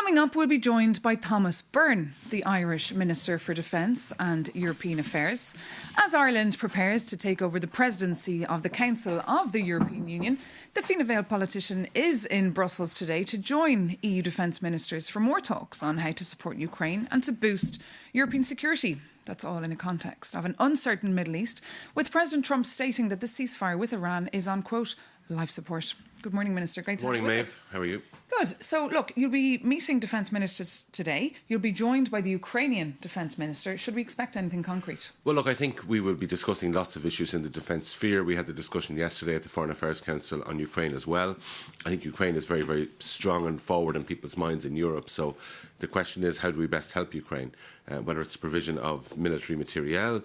Coming up, we'll be joined by Thomas Byrne, the Irish Minister for Defence and European Affairs. As Ireland prepares to take over the presidency of the Council of the European Union, the Fianna Fáil politician is in Brussels today to join EU defence ministers for more talks on how to support Ukraine and to boost European security. That's all in a context of an uncertain Middle East, with President Trump stating that the ceasefire with Iran is on, quote, life support. Good morning, Minister. Great to have you with us. Morning, Maeve. How are you? Good. So, look, you'll be meeting defence ministers today. You'll be joined by the Ukrainian defence minister. Should we expect anything concrete? Well, look, I think we will be discussing lots of issues in the defence sphere. We had the discussion yesterday at the Foreign Affairs Council on Ukraine as well. I think Ukraine is very, very strong and forward in people's minds in Europe. So the question is, how do we best help Ukraine? Whether it's provision of military materiel,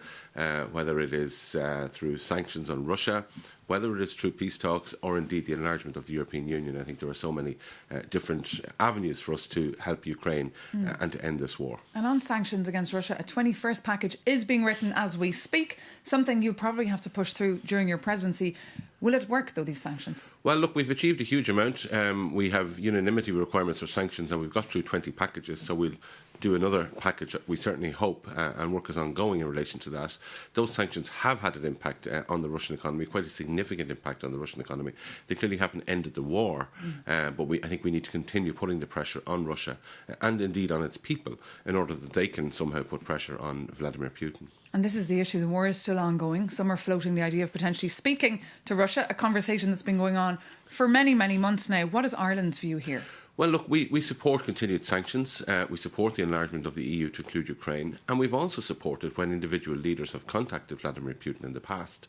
whether it is through sanctions on Russia, whether it is through peace talks or indeed the enlargement of the European Union. I think there are so many different avenues for us to help Ukraine and to end this war. And on sanctions against Russia, a 21st package is being written as we speak, something you'll probably have to push through during your presidency. Will it work, though, these sanctions? Well, look, we've achieved a huge amount. We have unanimity requirements for sanctions and we've got through 20 packages, so we'll do another package, we certainly hope, and work is ongoing in relation to that. Those sanctions have had an impact on the Russian economy, quite a significant impact on the Russian economy. They clearly haven't ended the war, but I think we need to continue putting the pressure on Russia and indeed on its people in order that they can somehow put pressure on Vladimir Putin. And this is the issue. The war is still ongoing. Some are floating the idea of potentially speaking to Russia, a conversation that's been going on for many, many months now. What is Ireland's view here? Well, look, we support continued sanctions. We support the enlargement of the EU to include Ukraine. And we've also supported when individual leaders have contacted Vladimir Putin in the past.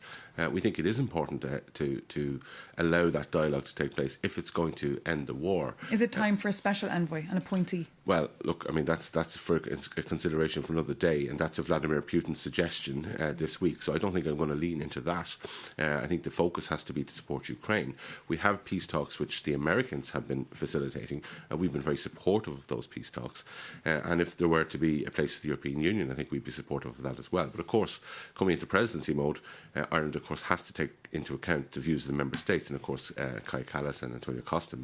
We think it is important to allow that dialogue to take place if it's going to end the war. Is it time for a special envoy, an appointee? Well, look, I mean, that's for a consideration for another day, and that's a Vladimir Putin suggestion this week. So I don't think I'm going to lean into that. I think the focus has to be to support Ukraine. We have peace talks which the Americans have been facilitating, and we've been very supportive of those peace talks. And if there were to be a place for the European Union, I think we'd be supportive of that as well. But of course, coming into presidency mode, Ireland, of course, has to take into account the views of the member states. And of course, Kai Kallas and Antonio Costa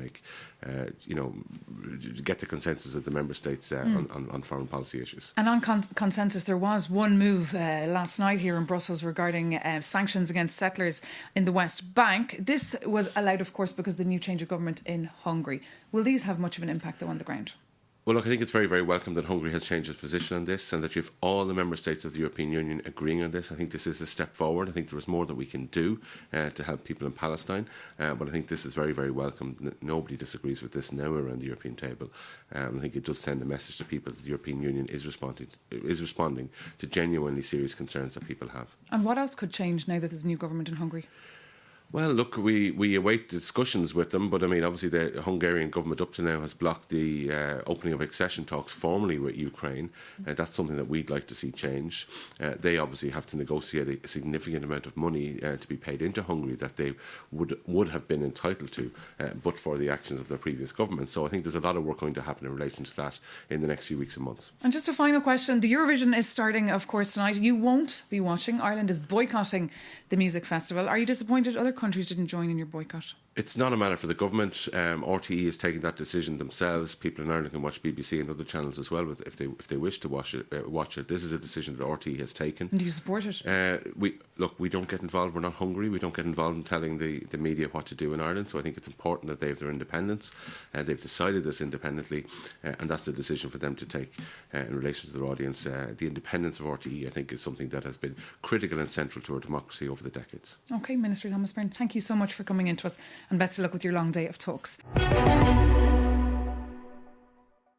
get the consensus of the member states on foreign policy issues. And on consensus, there was one move last night here in Brussels regarding sanctions against settlers in the West Bank. This was allowed, of course, because of the new change of government in Hungary. Will these have much of an impact, though, on the ground? Well, look, I think it's very, very welcome that Hungary has changed its position on this and that you have all the member states of the European Union agreeing on this. I think this is a step forward. I think there is more that we can do to help people in Palestine. But I think this is very, very welcome. Nobody disagrees with this now around the European table. I think it does send a message to people that the European Union is responding to genuinely serious concerns that people have. And what else could change now that there's a new government in Hungary? Well, look, we await discussions with them, but I mean, obviously the Hungarian government up to now has blocked the opening of accession talks formally with Ukraine. That's something that we'd like to see change. They obviously have to negotiate a significant amount of money to be paid into Hungary that they would have been entitled to, but for the actions of their previous government. So I think there's a lot of work going to happen in relation to that in the next few weeks and months. And just a final question. The Eurovision is starting, of course, tonight. You won't be watching. Ireland is boycotting the music festival. Are you disappointed other countries didn't join in your boycott? It's not a matter for the government. RTE is taking that decision themselves. People in Ireland can watch BBC and other channels as well if they wish to watch it. This is a decision that RTE has taken. And do you support it? We don't get involved. We're not Hungary. We don't get involved in telling the media what to do in Ireland. So I think it's important that they have their independence. They've decided this independently, and that's a decision for them to take in relation to their audience. The independence of RTE, I think, is something that has been critical and central to our democracy over the decades. OK, Minister Thomas Byrne, thank you so much for coming in to us, and best of luck with your long day of talks.